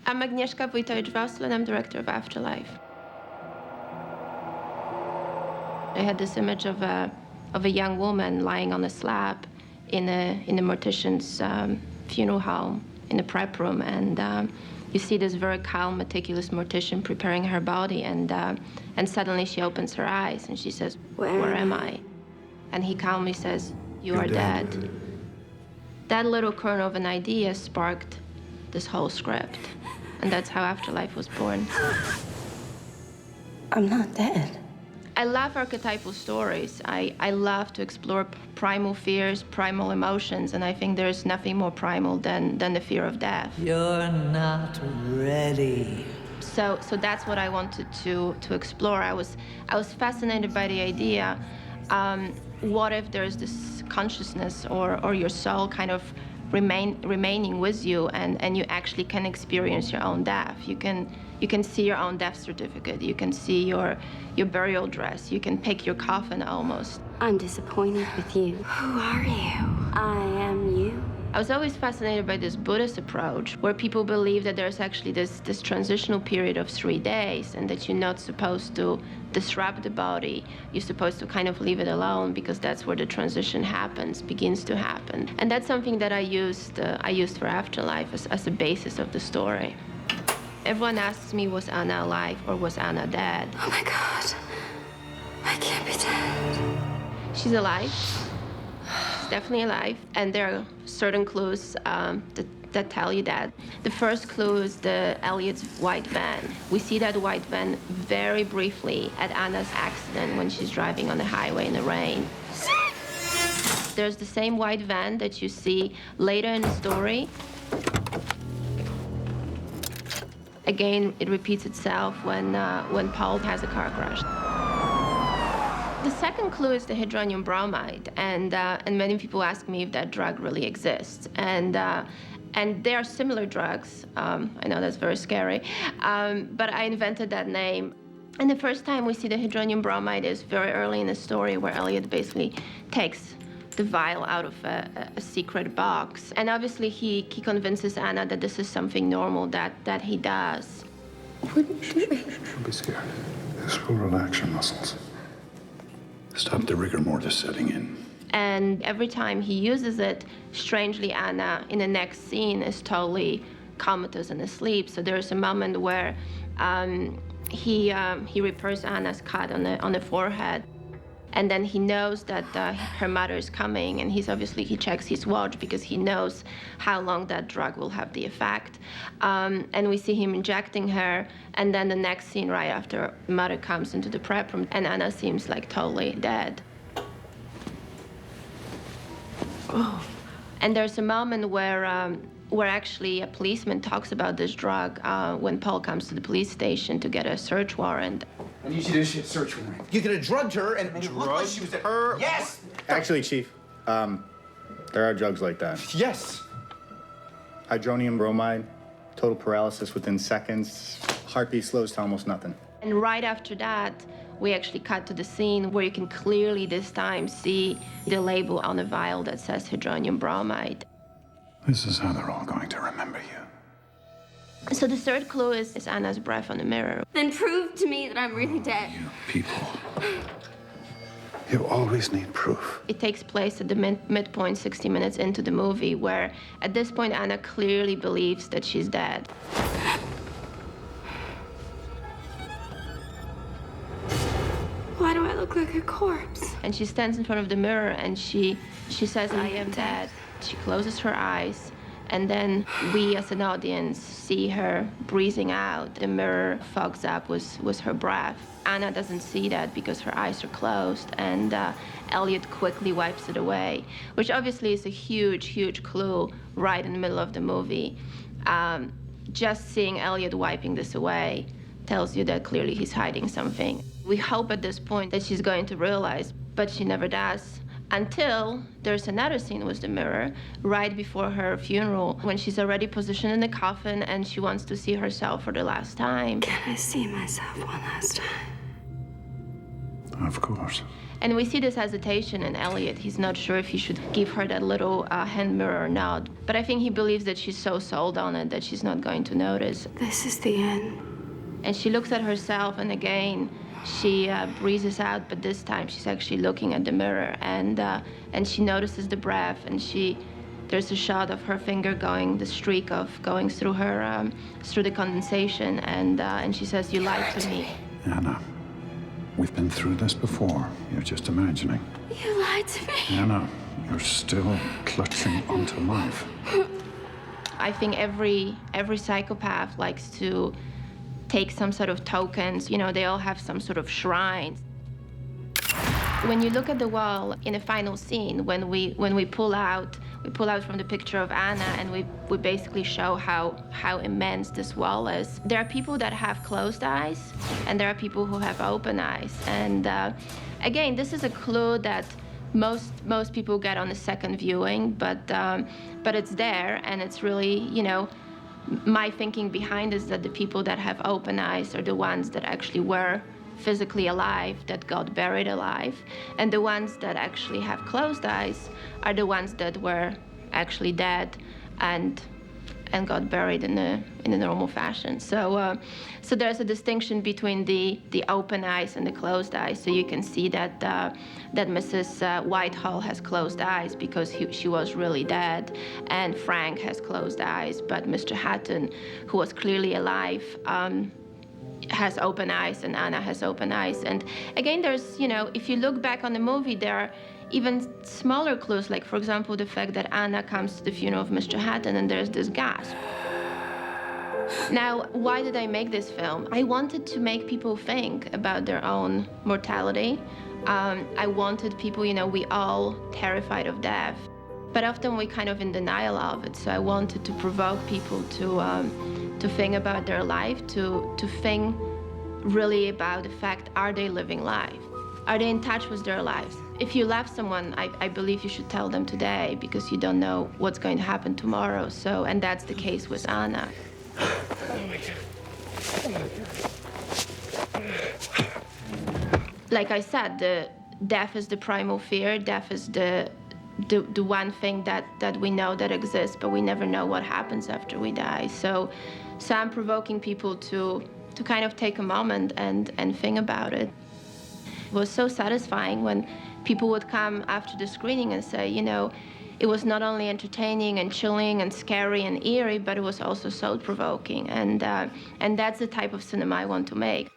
I'm Agnieszka Wojtowicz-Wauslin. I'm director of Afterlife. I had this image of a young woman lying on a slab in a mortician's funeral home in the prep room, and you see this very calm, meticulous mortician preparing her body, and suddenly she opens her eyes and she says, "Where am I?" And he calmly says, "You are dead." That little kernel of an idea sparked this whole script, and that's how Afterlife was born. I'm not dead. I love archetypal stories. I love to explore primal fears, primal emotions, and I think there's nothing more primal than the fear of death. You're not ready. So that's what I wanted to explore. I was fascinated by the idea. What if there's this consciousness or your soul kind of remaining with you, and you actually can experience your own death. You can see your own death certificate. You can see your burial dress. You can pick your coffin almost. I'm disappointed with you. Who are you? I am you. I was always fascinated by this Buddhist approach, where people believe that there's actually this transitional period of 3 days, and that you're not supposed to disrupt the body. You're supposed to kind of leave it alone, because that's where the transition begins to happen. And that's something that I used for Afterlife as a basis of the story. Everyone asks me, was Anna alive or was Anna dead? Oh my God. I can't be dead. She's alive. She's definitely alive. And there are certain clues that tell you that. The first clue is the Elliot's white van. We see that white van very briefly at Anna's accident when she's driving on the highway in the rain. There's the same white van that you see later in the story. Again, it repeats itself when Paul has a car crash. The second clue is the hydronium bromide, and many people ask me if that drug really exists. And they are similar drugs. I know that's very scary, but I invented that name. And the first time we see the hydronium bromide is very early in the story, where Elliot basically takes the vial out of a secret box. And obviously he convinces Anna that this is something normal that he does. Don't be scared. This will relax your muscles. Stop the rigor mortis setting in. And every time he uses it, strangely, Anna, in the next scene, is totally comatose and asleep. So there's a moment where he repairs Anna's cut on the forehead. And then he knows that her mother is coming, and he checks his watch because he knows how long that drug will have the effect. And we see him injecting her, and then the next scene right after, mother comes into the prep room, and Anna seems like totally dead. Oh. And there's a moment where actually a policeman talks about this drug when Paul comes to the police station to get a search warrant. I need you to issue a search warrant. You could have drugged her and it looked like she was her. Yes. Actually, Chief, there are drugs like that. Yes. Hydronium bromide, total paralysis within seconds, heartbeat slows to almost nothing. And right after that, we actually cut to the scene where you can clearly this time see the label on the vial that says hydronium bromide. This is how they're all going to remember you. So the third clue is Anna's breath on the mirror. Then prove to me that I'm really dead. You people. You always need proof. It takes place at the midpoint, 60 minutes into the movie, where at this point Anna clearly believes that she's dead. Why do I look like a corpse? And she stands in front of the mirror and she says, "I am dead." She closes her eyes, and then we as an audience see her breathing out. The mirror fogs up with her breath. Anna doesn't see that because her eyes are closed, and Elliot quickly wipes it away, which obviously is a huge, huge clue right in the middle of the movie. Just seeing Elliot wiping this away tells you that clearly he's hiding something. We hope at this point that she's going to realize, but she never does. Until there's another scene with the mirror right before her funeral, when she's already positioned in the coffin and she wants to see herself for the last time. Can I see myself one last time? Of course. And we see this hesitation in Elliot. He's not sure if he should give her that little hand mirror or not. But I think he believes that she's so sold on it that she's not going to notice. This is the end. And she looks at herself, and again, she breathes out, but this time she's actually looking at the mirror, and she notices the breath, and there's a shot of her finger the streak of going through her, through the condensation, and she says, "You lied to me." Anna, we've been through this before. You're just imagining. You lied to me. Anna, you're still clutching onto life. I think every psychopath likes to take some sort of tokens. You know, they all have some sort of shrines. When you look at the wall in the final scene, when we pull out from the picture of Anna, and we basically show how immense this wall is. There are people that have closed eyes, and there are people who have open eyes. And again, this is a clue that most people get on the second viewing, but it's there, and it's really, you know, my thinking behind is that the people that have open eyes are the ones that actually were physically alive, that got buried alive, and the ones that actually have closed eyes are the ones that were actually dead and got buried in a normal fashion. So there's a distinction between the open eyes and the closed eyes. So you can see that Mrs. Whitehall has closed eyes because she was really dead, and Frank has closed eyes, but Mr. Hatton, who was clearly alive, has open eyes, and Anna has open eyes. And again, there's, you know, if you look back on the movie, there are even smaller clues, like, for example, the fact that Anna comes to the funeral of Mr. Hatton and there's this gasp. Now, why did I make this film? I wanted to make people think about their own mortality. I wanted people, you know, we all terrified of death, but often we kind of in denial of it. So I wanted to provoke people to think about their life, to think really about the fact, are they living life? Are they in touch with their lives? If you love someone, I believe you should tell them today, because you don't know what's going to happen tomorrow. So, and that's the case with Anna. Like I said, death is the primal fear. Death is the one thing that we know that exists, but we never know what happens after we die. So I'm provoking people to kind of take a moment and think about it. It was so satisfying when people would come after the screening and say, you know, it was not only entertaining and chilling and scary and eerie, but it was also soul-provoking. And that's the type of cinema I want to make.